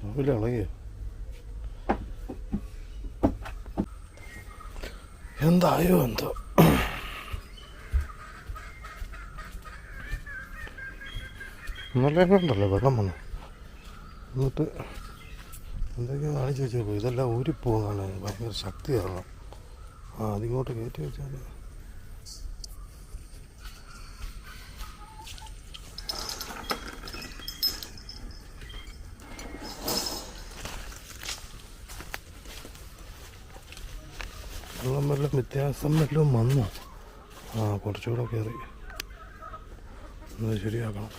രാവിലെ ഇളകിയോ? എന്തായോ എന്തോ. ഇന്നലെ ഉണ്ടല്ലോ വെള്ളം വന്നു. എന്നിട്ട് എന്തൊക്കെയോ കാണിച്ച് വെച്ചേക്കും. ഇതെല്ലാം ഊരിപ്പോകുന്നതാണ്. ഭയങ്കര ശക്തി കാരണം. അതിങ്ങോട്ട് കയറ്റി വെച്ചാൽ വെള്ളം വല്ലതും വ്യത്യാസം വല്ലതും വന്നു. കുറച്ചുകൂടെ കയറി ശരിയാക്കണം.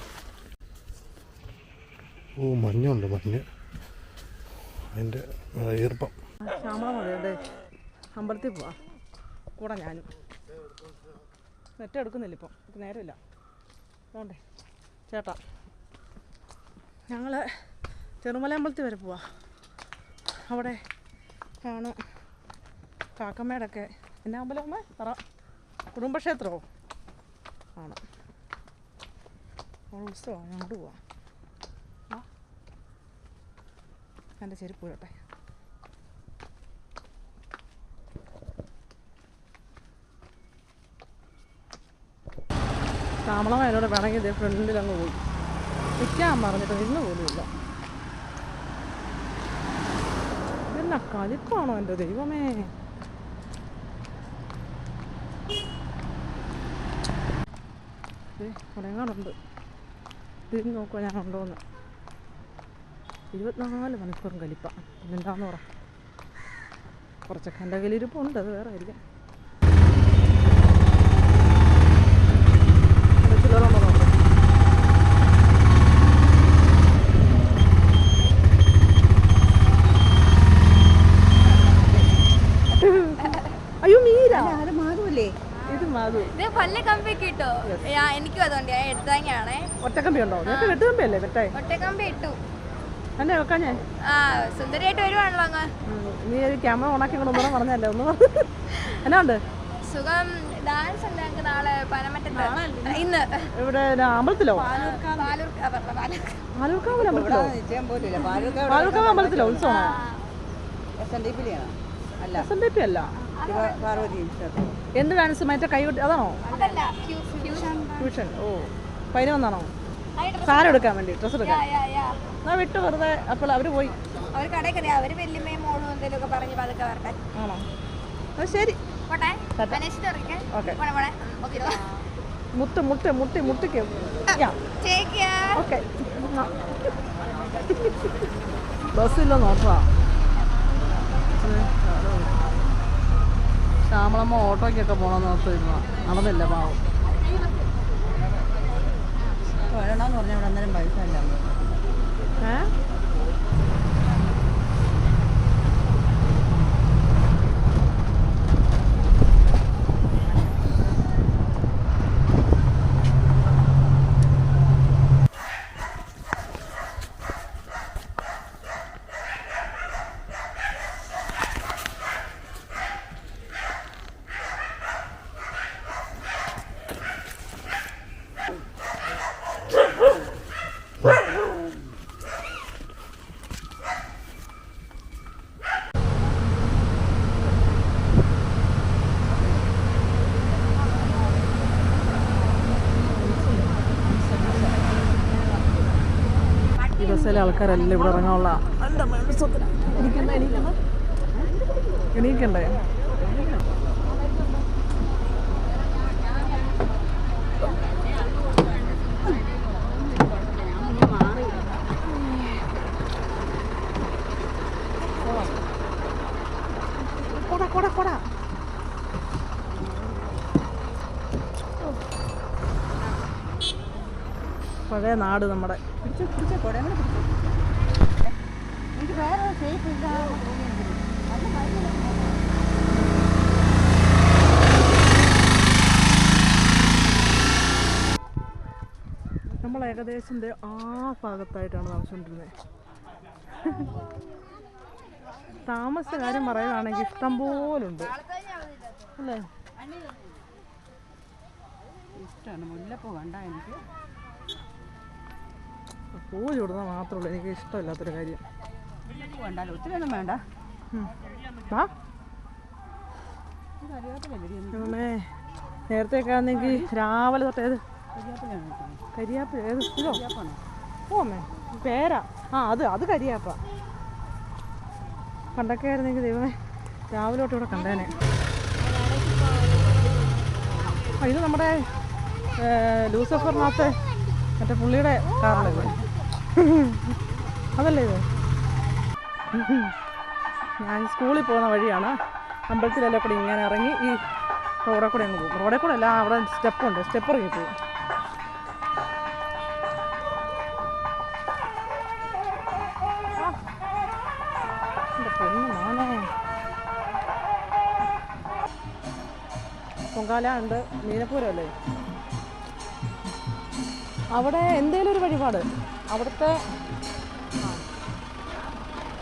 മഞ്ഞുണ്ട്, മഞ്ഞ്, അതിൻ്റെ ഈർപ്പം. ശ്യാമള അമ്പലത്തിൽ പോവാ കൂടെ ഞാനും. നെറ്റ് എടുക്കുന്നില്ല ഇപ്പം, നേരമില്ല. വേണ്ടേ ചേട്ടാ, ഞങ്ങൾ ചെറുമല അമ്പലത്തിൽ വരെ പോവാ. അവിടെ ആണ് കാക്കമ്മേടൊക്കെ. എന്നാ അമ്പലം പറ, കുടുംബക്ഷേത്രമോ ആണ്. ഉത്സവമാണ്, ഞങ്ങോട്ട് പോവാം. എൻ്റെ ചെരുപ്പ് കേട്ടെ. ശ്യാമളമ്മയോട് വേണമെങ്കിൽ ഇതേ ഫ്രണ്ടിൽ അങ്ങ് പോയി നിൽക്കാൻ പറഞ്ഞിട്ട് ഇന്ന് പോലുമില്ല. ഇതെന്നാ കലിപ്പാണോ എൻ്റെ ദൈവമേ. കുറേങ്ങാടുണ്ട്. തിരിഞ്ഞ് നോക്കുക ഞാൻ ഉണ്ടോയെന്ന്. 24 മണിക്കൂറും കലിപ്പ. എന്താന്ന് പറ, കുറച്ചൊക്കെ എൻ്റെ കയ്യിലിരിപ്പുണ്ട്, അത് വേറെ ആയിരിക്കും. അയ്യോ മീര, ഇത് മാധുവല്ലേ? ഇത് മാധു. എനിക്കും അതുകൊണ്ട് എടുത്തതാണ്. ഒറ്റക്കമ്പി ഉണ്ടോ? നിനക്ക് വെട്ടുകമ്പിയല്ലേ വെട്ടേ? ഒറ്റക്കമ്പി ഇട്ടു. എന്നെ വെക്കാൻ ഞാൻ സുന്ദരിയായിട്ട് വരുവാണല്ലോ അങ്ങ്. നീ ക്യാമറ ഓണാക്കി ഇങ്ങോട്ട് ഒന്നും പറഞ്ഞല്ലേ? ഒന്ന് എന്നാ ഉണ്ട്? സുഖം. ഡാൻസ് ഉണ്ട് ഞങ്ങൾക്ക് നാളെ പനമറ്റത്ത്. ഇന്ന് ഇവിടെ അമ്പലത്തിലോ? പാലൂർക്കാവ് അമ്പലത്തിലോ? പാലൂർക്കാവ് അമ്പലത്തിലോ ഉത്സവമാണോ? SNDP അല്ല. എന്ത് ഡാൻസ്? മറ്റേ കൈകൊട്ടി അതാണോ? ഫ്യൂഷൻ. ഓ, പൈന വന്നാണോ? സാരം എടുക്കാൻ വേണ്ടി, ഡ്രസ്സ് എടുക്കാൻ. എന്നാ വിട്ടു വെറുതെ. അപ്പോൾ അവർ പോയി, അവർ കടയിൽ കയറി. അവർ വല്യമ്മയും മോളും എന്തെങ്കിലുമൊക്കെ പറഞ്ഞ് പതുക്കെ വരട്ടെ. ആണോ? അത് ശരി. ഓക്കെ. മുട്ടിക്ക്. ഓക്കെ. ബസ്സില്ല നോക്കുക. ശ്യാമളമ്മ ഓട്ടോയ്ക്കൊക്കെ പോകണമെന്ന് ഓർത്തിരുന്ന നടന്നില്ല പാവം. വേണമെന്ന് പറഞ്ഞാൽ ഇവിടെ അന്നേരം പൈസ ഇല്ല. ബസ്സിലെ ആൾക്കാരെല്ലാം ഇവിടെ ഇറങ്ങാനുള്ള. എണീക്കണ്ടേ? കൊട പഴയ നാട് നമ്മുടെ. എനിക്ക് വേറെ ഷേപ്പ് ഇല്ല. നമ്മൾ ഏകദേശം ആ ഭാഗത്തായിട്ടാണ് താമസിച്ചുകൊണ്ടിരുന്നത്. താമസ കാര്യം പറയുകയാണെങ്കിൽ ഇഷ്ടം പോലുണ്ട് അല്ലേ? ഇഷ്ടമാണ്. മുല്ലപ്പൂ കണ്ട എനിക്ക് പൂ ചൂടുന്നത് മാത്രമേ ഉള്ളൂ എനിക്ക് ഇഷ്ടമില്ലാത്തൊരു കാര്യം. വേണ്ടല്ലോ ഒത്തിരി ഒന്നും വേണ്ട. ആ കരിയാപ്പില അമ്മേ നേരത്തെയൊക്കെ ആണെങ്കിൽ രാവിലെ തൊട്ട് ഏത് കരിയാപ്പിലാണ് കരിയാപ്പ് ഏത് ഇതോ കരിയാപ്പാണോ? ഓ അമ്മേ പേരാ അത് കരിയാപ്പ. പണ്ടൊക്കെ ആയിരുന്നെങ്കിൽ ദൈവമേ രാവിലെ തൊട്ട് ഇവിടെ കണ്ടേനെ. ഇത് നമ്മുടെ ലൂസിഫറിനകത്ത് മറ്റേ പുള്ളിയുടെ കാറല്ലേ അതല്ലേ ഇത്? ഞാൻ സ്കൂളിൽ പോകുന്ന വഴിയാണ്. അമ്പലത്തിലെല്ലാം കൂടി ഇങ്ങനെ ഇറങ്ങി ഈ റോഡിൽ കൂടെ അങ്ങ് പോകും. റോഡിൽ കൂടെ അല്ല, അവിടെ സ്റ്റെപ്പുണ്ട്, സ്റ്റെപ്പ് ഇറങ്ങി പോകും. എൻ്റെ പൊന്നു മോനെ, പൊങ്കാല ഉണ്ട്, മീനപ്പൂരമല്ലേ അവിടെ. എന്തേലും ഒരു വഴിപാട് അവിടുത്തെ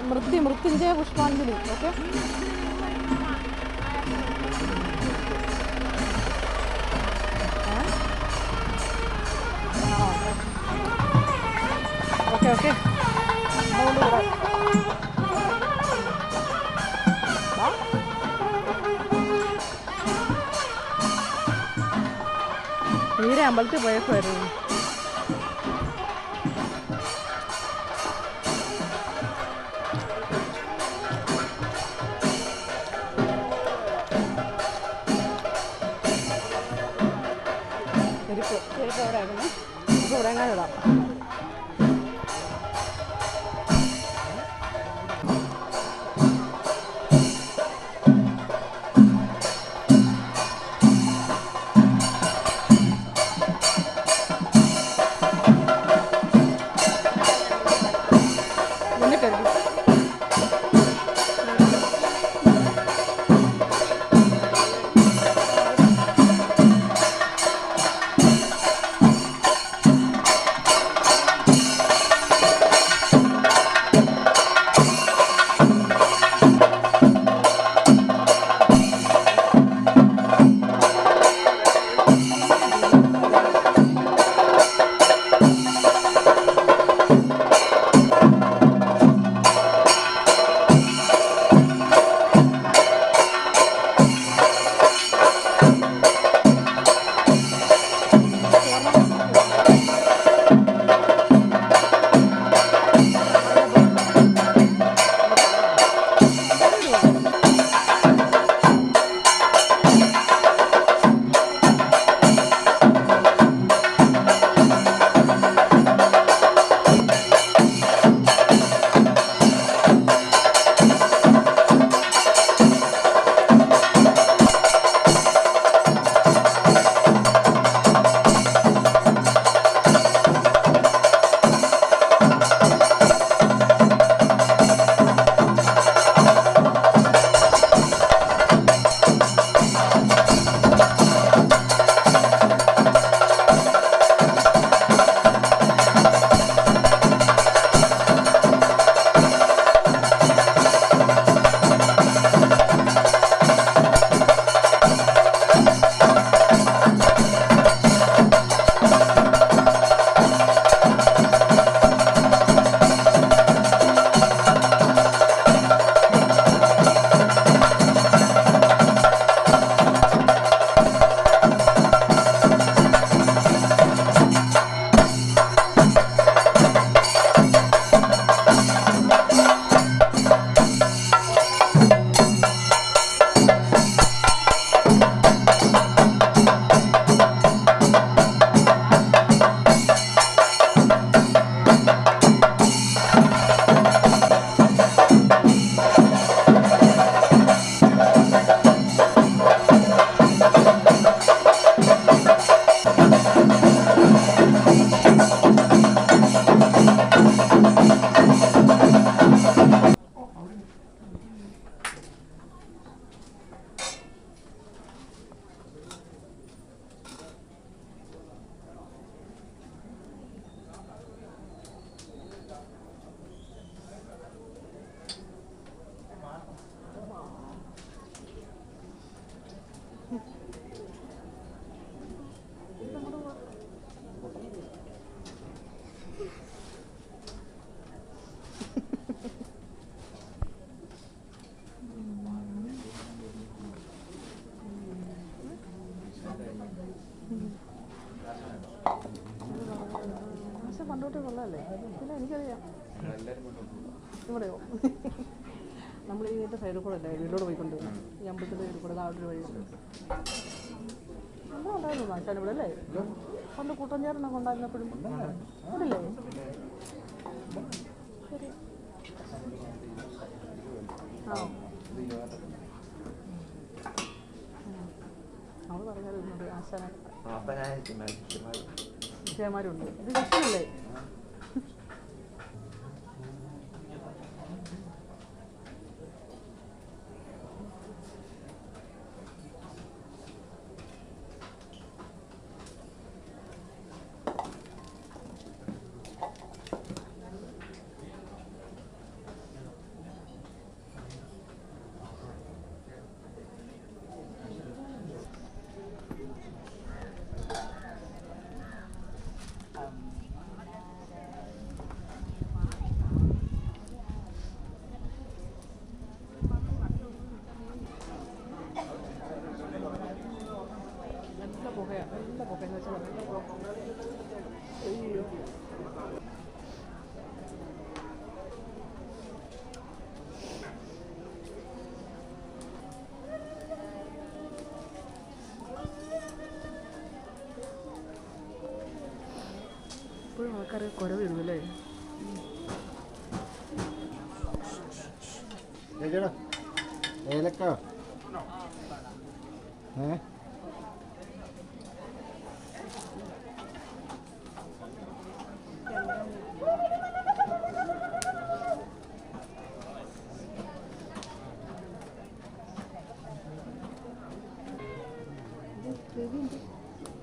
മൃത്യുഞ്ജയ പുഷ്പാഞ്ജലി. ഓക്കെ, ഓക്കെ ഓക്കെ തീരെ അമ്പലത്തിൽ പോയപ്പോയിരുന്നു. ചെരുപ്പ് എവിടെ ആയിരുന്നു? ഇപ്പോൾ ഇവിടെ എങ്ങനെ ഇടാം. ഇവിടെയോ? നമ്മൾ ഇതിൻ്റെ സൈഡിൽ കൂടെ അല്ലേ വീട്ടിലോട് പോയിക്കൊണ്ട് ഈ അമ്പലത്തിൻ്റെ സൈഡിൽ കൂടെ അവിടെ ഒരു വഴിയുണ്ട്. നമ്മൾ ഉണ്ടായിരുന്നു ആശാൻ ഇവിടെ അല്ലേ? പണ്ട് കൂട്ടഞ്ചേരനൊക്കെ ഉണ്ടായിരുന്നപ്പോഴും ഇവിടില്ലേ? ശരി. ആ അവൾ പറഞ്ഞാലുണ്ട് ആശാന വിഷയന്മാരുണ്ട്. ഇത് ജക്ഷനല്ലേ? നല്ല പുകയെന്ന് വെച്ചാൽ നല്ല പുക. അയ്യോ ഇപ്പോഴും ആൾക്കാർ കുറവിടുമല്ലേ? ഏലക്ക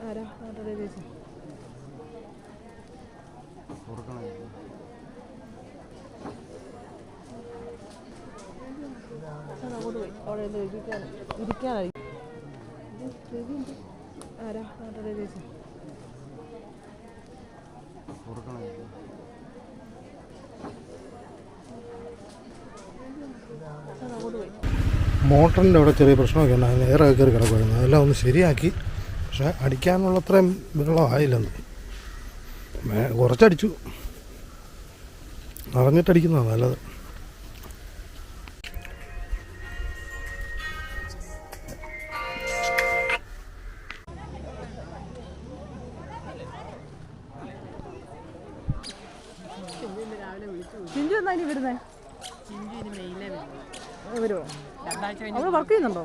ആരാ ആരുടെ ചേച്ചി? അങ്ങോട്ട് പോയി അവിടെ ഇരിക്കാനായി. ആരാ ആരുടെ ചേച്ചി? അങ്ങോട്ട് പോയി. മോട്ടറിൻ്റെ അവിടെ ചെറിയ പ്രശ്നമൊക്കെ ഉണ്ടായിരുന്നു. എയറൊക്കെ കയറി കിടക്കുമായിരുന്നു. അതെല്ലാം ഒന്ന് ശരിയാക്കി. പക്ഷേ അടിക്കാനുള്ള അത്രയും വെള്ളമായില്ലെന്ന്. കുറച്ചടിച്ചു. അറിഞ്ഞിട്ടടിക്കുന്നതാണ് നല്ലത്. ചിഞ്ചു എന്നാ ഇനി വരുന്നേ? വരുമോ? അവള് വർക്ക് ചെയ്യുന്നുണ്ടോ?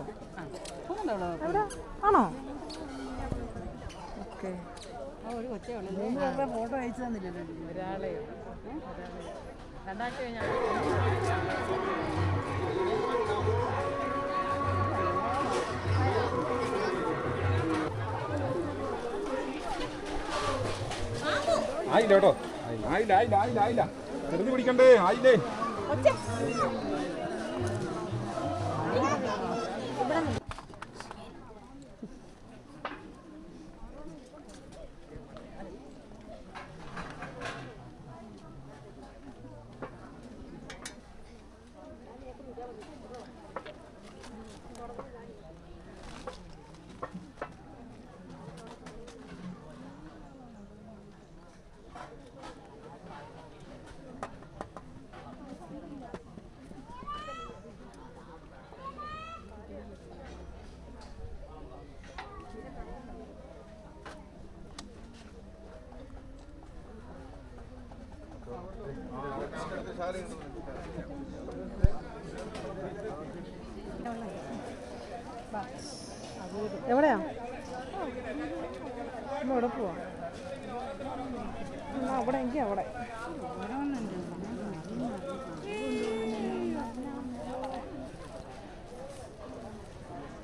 എവിടെ ആണോ? ഓക്കെ. ഫോട്ടോ അയച്ചു തന്നില്ലല്ലോ ഒരാളെ. രണ്ടാഴ്ച കഴിഞ്ഞാൽ ആയില്ല കേട്ടോ. ആയില്ല ആയില്ല ആയില്ല ആയില്ല. ചെറുത് പിടിക്കണ്ടേ? ആയില്ലേ? എവിടെയാ? എവിടെ പോവാ? അവിടെ എങ്കിൽ അവിടെ.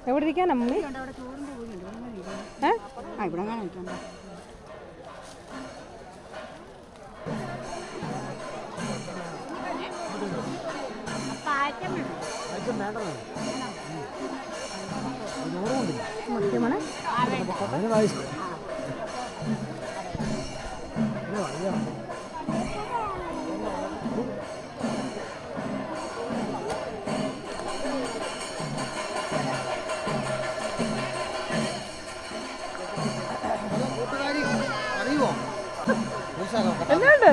എവിടെ ഇരിക്കാനാ മമ്മി? ഇവിടെ കാണിക്കണ്ട. എന്നാണ്ട്?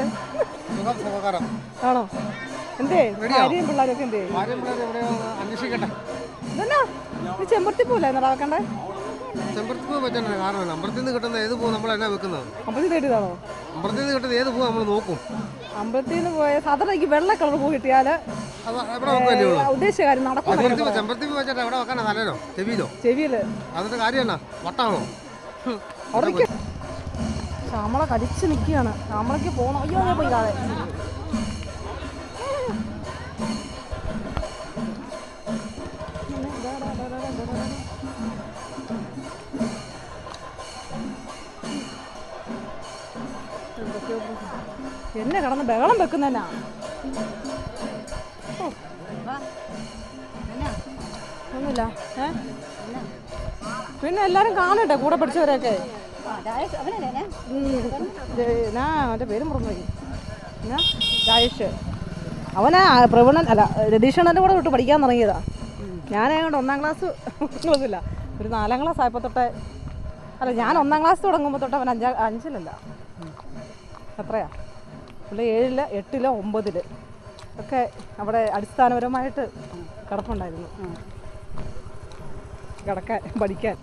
ആണോ? എന്തേ ഭാര്യയും പിള്ളേരൊക്കെ എന്തേ അന്വേഷിക്കട്ടെ. ഇതെന്നാ ഈ ചെമ്പരത്തി പൂല നടക്കണ്ടേ? ചെമ്പരത്തി പൂ പറ്റണ്ട. കാരണം അമ്പലത്തിൽ നിന്ന് കിട്ടുന്ന ഏത് പൂ നമ്മളെന്നാ വെക്കുന്നത്? അമ്പലത്തിൽ തേടിയതാണോ? അമ്പലത്തിൽ നിന്ന് കിട്ടുന്ന ഏത് പൂ നമ്മൾ നോക്കും. അമ്പലത്തിൽ നിന്ന് പോയ സാധാരണ എനിക്ക് വെള്ള കളർ പൂ കിട്ടിയാൽ അത് എവിടെ വെക്കല്ലേ ഉള്ളൂ? ഉദ്ദേശിച്ച കാര്യം നടക്കും. ചെമ്പരത്തി പൂ വെച്ചിട്ട് എവിടെ വെക്കാനാ? തലയിലോ ചെവിയിലോ? ചെവിയില്. അതിന്റെ കാര്യം എന്നാ? വട്ടാണോ? അവിടെ ശ്യാമള കടിച്ച് നിൽക്കുകയാണ്. ശ്യാമളയ്ക്ക് പോകണം. അയ്യോ ഞാൻ പോയി കാണാൻ. എന്നെ കടന്ന് ബഹളം വെക്കുന്നതിനാ. ഒന്നുമില്ല. പിന്നെ എല്ലാരും കാണട്ടെ കൂടെ പഠിച്ചവരെയൊക്കെ. അവൻ്റെ പേര് മറന്നുപോയി. എന്നാ രാജേഷ്. അവനാ പ്രവീണൻ അല്ല രതീഷണൻ്റെ കൂടെ വിട്ട് പഠിക്കാൻ തുടങ്ങിയതാ. ഞാനായതുകൊണ്ട് 1ാം ക്ലാസ് ക്ലാസ്സില്ല, ഒരു 4ാം ക്ലാസ് ആയപ്പോൾ തൊട്ടേ. അല്ല, ഞാൻ 1ാം ക്ലാസ് തുടങ്ങുമ്പോൾ തൊട്ട് അവൻ 5-ിലല്ല. എത്രയാ പുള്ളി 7-ല് 8-ല് 9-ല് ഒക്കെ അവിടെ അടിസ്ഥാനപരമായിട്ട് കിടപ്പുണ്ടായിരുന്നു കിടക്കാൻ പഠിക്കാൻ.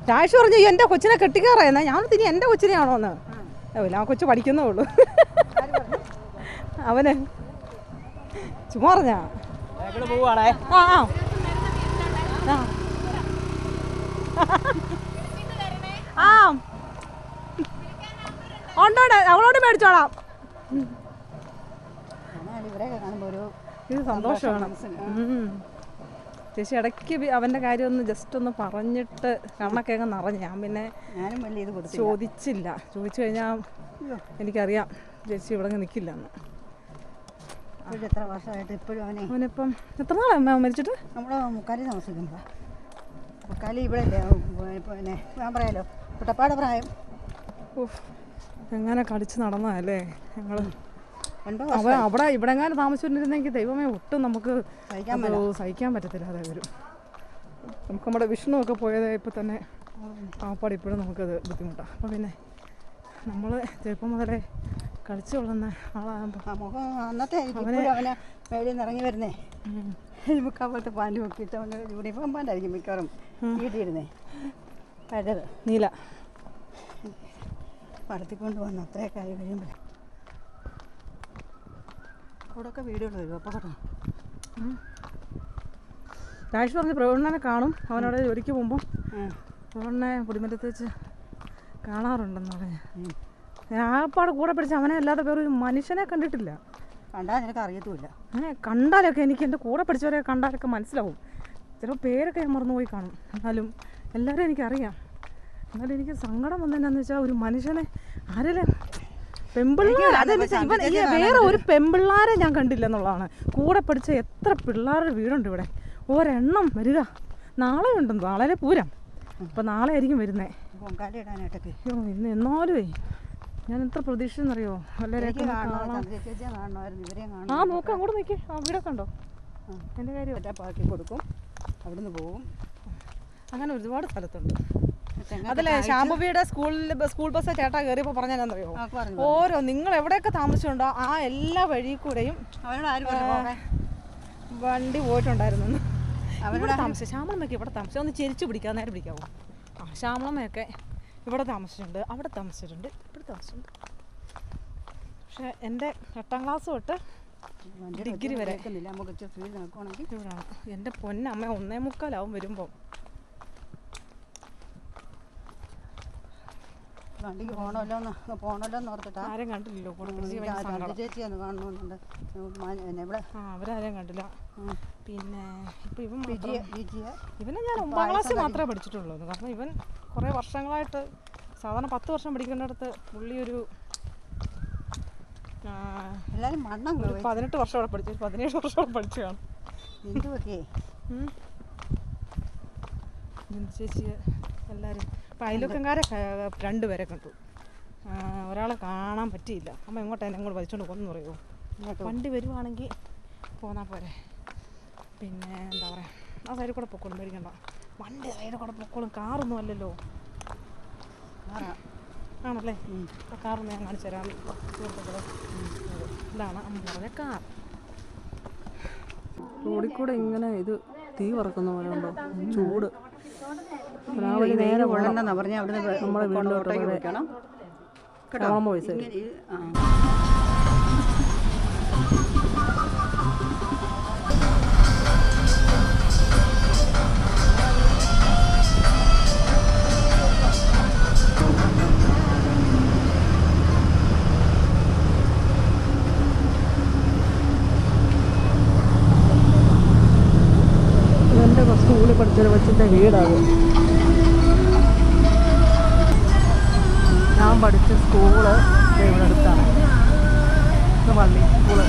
രാജേഷ് പറഞ്ഞു എൻ്റെ കൊച്ചിനെ കെട്ടിക്കാറായെന്നാ. ഞാൻ ഇനി എൻ്റെ കൊച്ചിനെയാണോ എന്ന്. ഇല്ല, ആ കൊച്ചു പഠിക്കുന്നേ ഉള്ളൂ. അവന് ചുമ്മാ പറഞ്ഞാ പോവാണേ. ആ ആ ഉണ്ടോടെ അവളോട് മേടിച്ചോളാം. ഇത് സന്തോഷമാണ്. ചേച്ചി ഇടയ്ക്ക് അവൻ്റെ കാര്യം ഒന്ന് ജസ്റ്റ് ഒന്ന് പറഞ്ഞിട്ട് കണ്ണൊക്കെ അങ്ങ് നിറഞ്ഞു. ഞാൻ പിന്നെ ചോദിച്ചില്ല. ചോദിച്ചു കഴിഞ്ഞാൽ എനിക്കറിയാം ചേച്ചി ഇവിടെ നിൽക്കില്ല എന്ന്. എത്ര വർഷമായിട്ട് ഇപ്പോഴും അവനിപ്പം എത്ര നാളാണ് മരിച്ചിട്ട്? നമ്മുടെ മുക്കാലി താമസിക്കുമ്പോൾ. മുക്കാലി ഇവിടെ അല്ലേ പിന്നെ ഞാൻ പറയാലോ കുട്ടപ്പാട് പ്രായം. എങ്ങനെ കടിച്ച് നടന്നതല്ലേ ഞങ്ങൾ. അവിടെ ഇവിടെ എങ്ങാനും താമസിച്ചിരുന്നെങ്കിൽ ദൈവമേ ഒട്ടും നമുക്ക് സഹിക്കാൻ പറ്റത്തില്ല. അതെ വരും. നമുക്ക് നമ്മുടെ വിഷ്ണു ഒക്കെ പോയത് ഇപ്പം തന്നെ പാപ്പാട് ഇപ്പോഴും നമുക്കത് ബുദ്ധിമുട്ടാണ്. അപ്പം പിന്നെ നമ്മൾ ചെറുപ്പം മുതലേ കളിച്ചു കൊള്ളുന്ന ആളാകുമ്പോൾ അന്നത്തെ അവനെ മേളിൽ നിന്ന് ഇറങ്ങി വരുന്നേ മുക്കാപ്പോലത്തെ പാൻറ് നോക്കിയിട്ട് അവൻ്റെ യൂണിഫോം പാൻ്റായിരിക്കും മിക്കവാറും വീട്ടിയിരുന്നേ. പഴയത് നീല വളർത്തിക്കൊണ്ട് വന്നു. അത്രയൊക്കെ ആയി കഴിയുമ്പോൾ അവിടെയൊക്കെ വീടുകൾ വരും. അപ്പോൾ കേട്ടോ രാജേഷ് പറഞ്ഞ് പ്രവീണനെ കാണും. അവനവിടെ ജോലിക്ക് പോകുമ്പോൾ പ്രവീണനെ പൊടിമറ്റത്ത് വെച്ച് കാണാറുണ്ടെന്ന് പറഞ്ഞ്. ഞാപ്പാടെ കൂടെ പഠിച്ച അവനെ അല്ലാതെ വേറെ ഒരു മനുഷ്യനെ കണ്ടിട്ടില്ല. കണ്ടാൽ നിനക്ക് അറിയത്തുമില്ല. കണ്ടാലൊക്കെ എനിക്ക് എൻ്റെ കൂടെ പഠിച്ചവരെ കണ്ടാലൊക്കെ മനസ്സിലാവും. ചിലപ്പോൾ പേരൊക്കെ ഞാൻ മറന്നുപോയി കാണും. എന്നാലും എല്ലാവരും എനിക്കറിയാം. എന്നാലും എനിക്ക് സങ്കടം വന്നതെന്നാന്ന് വെച്ചാൽ ഒരു മനുഷ്യനെ ആരെങ്കിലും വേറെ ഒരു പെൺപിള്ളാരെ ഞാൻ കണ്ടില്ല എന്നുള്ളതാണ്. കൂടെ പഠിച്ച എത്ര പിള്ളേരുടെ വീടുണ്ട് ഇവിടെ. ഒരെണ്ണം വരിക. നാളെ ഉണ്ടെന്ന്. നാളെ പൂരം. അപ്പം നാളെ ആയിരിക്കും വരുന്നത്. ഇന്ന് എന്നാലുമേ ഞാൻ എത്ര പ്രതീക്ഷിച്ചെന്നറിയോ? എല്ലാവരെയൊക്കെ ആ നോക്കാം. അങ്ങോട്ട് നോക്കി. ആ വീടൊക്കെ ഉണ്ടോ? എൻ്റെ കാര്യം ഒറ്റപ്പാക്കി കൊടുക്കും. അവിടുന്ന് പോകും. അങ്ങനെ ഒരുപാട് സ്ഥലത്തുണ്ട്. അതല്ലേ ശാംഭവിയുടെ സ്കൂൾ ബസ് ചേട്ടാ കയറിയപ്പോൾ പറഞ്ഞാലെന്നറിയോ? ഓരോ നിങ്ങൾ എവിടെയൊക്കെ താമസിച്ചുണ്ടോ ആ എല്ലാ വഴി കൂടെയും വണ്ടി പോയിട്ടുണ്ടായിരുന്നു. ഇവിടെ താമസിച്ചു. ശ്യാമളമ്മയൊക്കെ ഇവിടെ താമസിച്ചു. ഒന്ന് ചെരിച്ചു പിടിക്കാൻ നേരെ പിടിക്കാവോ? ആ ശ്യാമളമ്മയൊക്കെ ഇവിടെ താമസിച്ചിട്ടുണ്ട്, അവിടെ താമസിച്ചിട്ടുണ്ട്, ഇവിടെ താമസിച്ചിട്ടുണ്ട്. പക്ഷെ എൻ്റെ 8ാം ക്ലാസ് തൊട്ട് ഡിഗ്രി വരെ ഇവിടാണ്. എൻ്റെ പൊന്നമ്മ 1:45 വരുമ്പോൾ. വണ്ടിക്ക് പോകണമല്ലോ എന്ന് ഓർത്തിട്ടാ. ആരും കണ്ടില്ലല്ലോ. ചേച്ചിയൊന്ന് കാണണമെന്നുണ്ട്. അവരാരും കണ്ടില്ല. പിന്നെ ഇപ്പം ഇവനെ ഞാൻ 9ാം ക്ലാസ്സിൽ മാത്രമേ പഠിച്ചിട്ടുള്ളൂ. കാരണം ഇവൻ കുറേ വർഷങ്ങളായിട്ട് സാധാരണ 10 വർഷം പഠിക്കേണ്ടടുത്ത് പുള്ളി ഒരു 18 വർഷം അവിടെ പഠിച്ചു. 17 വർഷം അവിടെ പഠിച്ചു കാണും. ചേച്ചി എല്ലാവരും ഇപ്പം അയൽവക്കംകാരെ 2 പേരെ കണ്ടു. ഒരാളെ കാണാൻ പറ്റിയില്ല. അമ്മ എങ്ങോട്ടാണ് ഞങ്ങൾ വലിച്ചോണ്ട് പോകുന്നു പറയുമോ? വണ്ടി വരുവാണെങ്കിൽ പോന്നാൽ പോരെ. പിന്നെ എന്താ പറയുക, ആ സൈഡിൽ കൂടെ പൊക്കോളും, പേടിക്കണ്ട. വണ്ടി സൈഡിൽ കൂടെ പൊക്കോളും. കാറൊന്നും അല്ലല്ലോ. ആണല്ലേ ആ കാറൊന്ന് ഞാൻ കാണിച്ചു തരാം സുഹൃത്തുക്കളെ. ഇതാണ് അമ്മ പറഞ്ഞ കാർ. റോഡിൽ കൂടെ ഇങ്ങനെ ഇത് തീ പറക്കുന്ന പോലെ ഉണ്ടോ, ചൂട്. രാവിലെ നേരെ കൊള്ളണ്ടെന്നാ പറഞ്ഞാൽ അവിടുന്ന് നമ്മുടെ വീട്ടിലോട്ട് വെക്കണം പൈസ എൻ്റെ സ്കൂളിൽ പഠിച്ചൊരു കൊച്ചിൻ്റെ വീടാണ്. ഞാൻ പഠിച്ച സ്കൂള് ഇവിടെ അടുത്താണ്. ഇത് പള്ളി സ്കൂള്.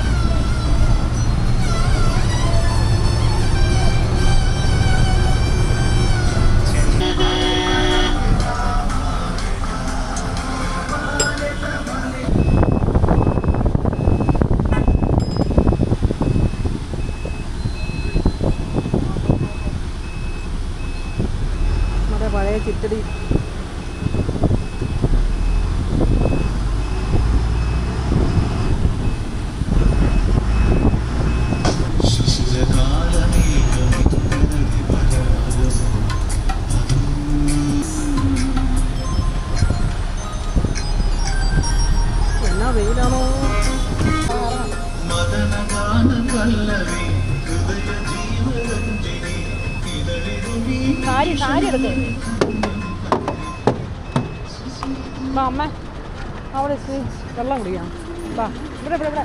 നമ്മുടെ പഴയ ചിറ്റടി. എന്നാ വെയിലാണോ. സാരി എടുക്കേ. വാ അമ്മ, അവിടെ വെള്ളം കുടിക്കാം. വാ ഇവിടെ ഇവിടെ ഇവിടെ.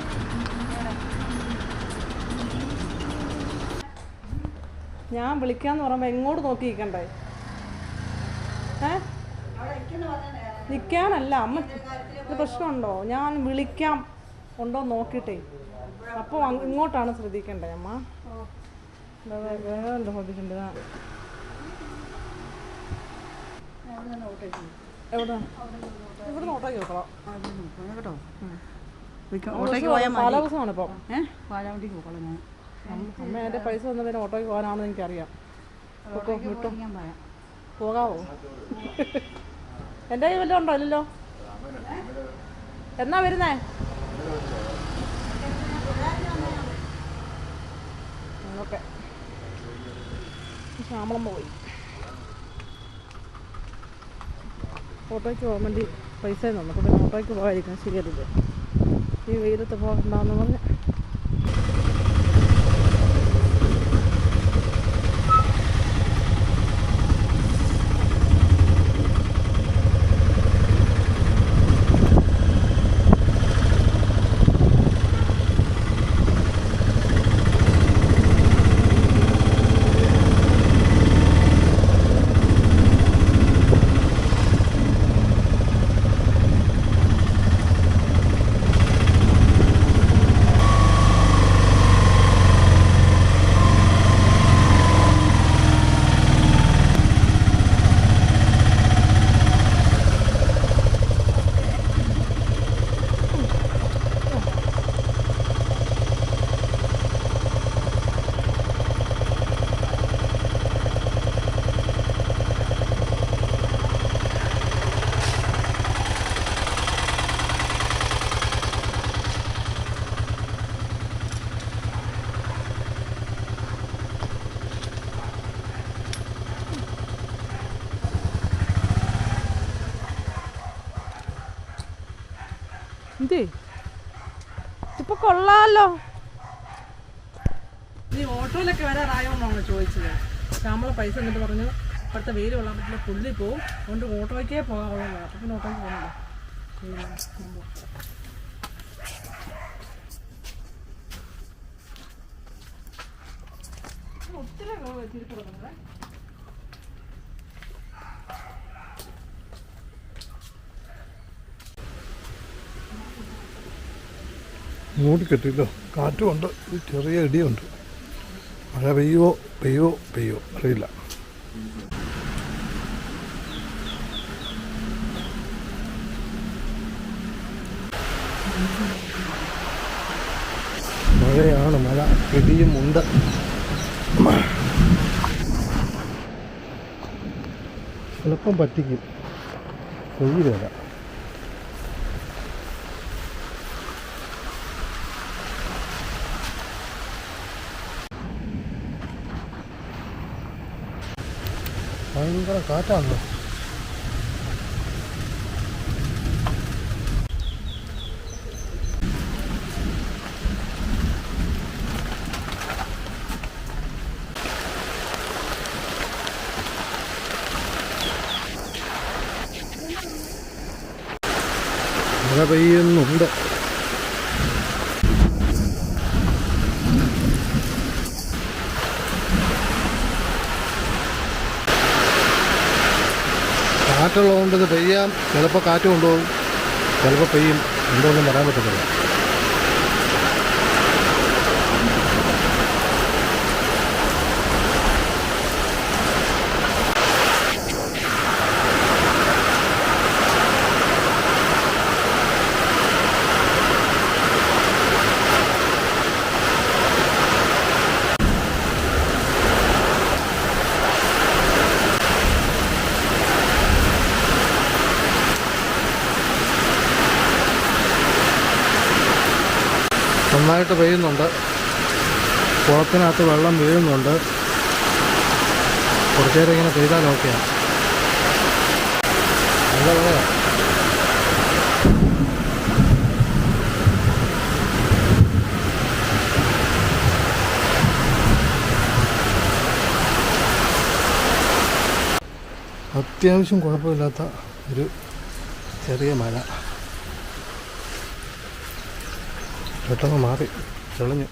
ഞാൻ വിളിക്കാന്ന് പറയുമ്പോൾ എങ്ങോട്ട് നോക്കി നിൽക്കണ്ടേ? നിൽക്കാനല്ല അമ്മ, ഇത് പ്രശ്നമുണ്ടോ? ഞാൻ വിളിക്കാം ഉണ്ടോ നോക്കിയിട്ടേ, അപ്പോൾ ഇങ്ങോട്ടാണ് ശ്രദ്ധിക്കണ്ടേ അമ്മ. വേറെ എന്താ ശ്രദ്ധിക്കേണ്ടത്? എവിടെ? ഇവിടെ ഓട്ടോയ്ക്ക് നോക്കണം കേട്ടോ. കാല ദിവസമാണ് ഇപ്പം. പാലാവണ്ടിക്ക് പോകണം ഞാൻ. അമ്മ എൻ്റെ പൈസ വന്ന പിന്നെ ഓട്ടോയ്ക്ക് പോകാനാണെന്ന് എനിക്കറിയാം. കിട്ടും. ഞാൻ പറയാം. പോകാവോ? എൻ്റെ കയ്യിൽ വല്ലതും ഉണ്ടോ? ഇല്ലല്ലോ. എന്നാ വരുന്നേ? ഓക്കെ. ശ്യാമളം പോയി. ഓട്ടോയ്ക്ക് പോകാൻ വേണ്ടി പൈസ തന്നു. അപ്പോൾ പിന്നെ ഓട്ടോയ്ക്ക് പോകാതിരിക്കാൻ ശരിയല്ല. ഈ വെയിലത്ത് പോകണ്ടെന്ന് പറഞ്ഞ് എന്തേ ഇപ്പൊ കൊള്ളാമല്ലോ. നീ ഓട്ടോയിലൊക്കെ വരാറായോന്നാണ് ചോദിച്ചത്. ശ്യാമള പൈസ എന്നിട്ട് പറഞ്ഞു ഇപ്പോഴത്തെ വെയിൽ കൊള്ളാൻ പറ്റില്ല, പുള്ളി പോവും, അതുകൊണ്ട് ഓട്ടോയ്ക്കേ പോകാവുള്ളൂ. അപ്പം പിന്നെ ഓട്ടോയ്ക്ക് പോകണല്ലോ. ഒത്തിരി തിരിച്ചു കൊടുക്കുന്നത്. മൂടി കെട്ടില്ലോ, കാറ്റുമുണ്ട്, ചെറിയ ഇടിയുണ്ട്. മഴ പെയ്യുമോ പെയ്യുമോ പെയ്യുമോ അറിയില്ല. മഴയാണ്, മഴ ഇടിയും ഉണ്ട്. ചിലപ്പം പറ്റിക്കും, പെയ്യില്ല. ഭയങ്കര കാറ്റാണല്ലോ. മഴ പെയ്യുന്നുണ്ട്. കാറ്റുള്ളതുകൊണ്ട് ഇത് പെയ്യാം. ചിലപ്പോൾ കാറ്റ് കൊണ്ടുപോകും, ചിലപ്പോൾ പെയ്യും. എന്തൊന്നും പറയാൻ പറ്റത്തില്ല. നന്നായിട്ട് പെയ്യുന്നുണ്ട്. കുളത്തിനകത്ത് വെള്ളം വീഴുന്നുണ്ട്. കുറച്ചു നേരം ഇങ്ങനെ പെയ്താൽ നോക്കിയാണ് നല്ല വെള്ളമാണ്. അത്യാവശ്യം കുഴപ്പമില്ലാത്ത ഒരു ചെറിയ മഴ. പെട്ടെന്ന് മാറി തെളിഞ്ഞു.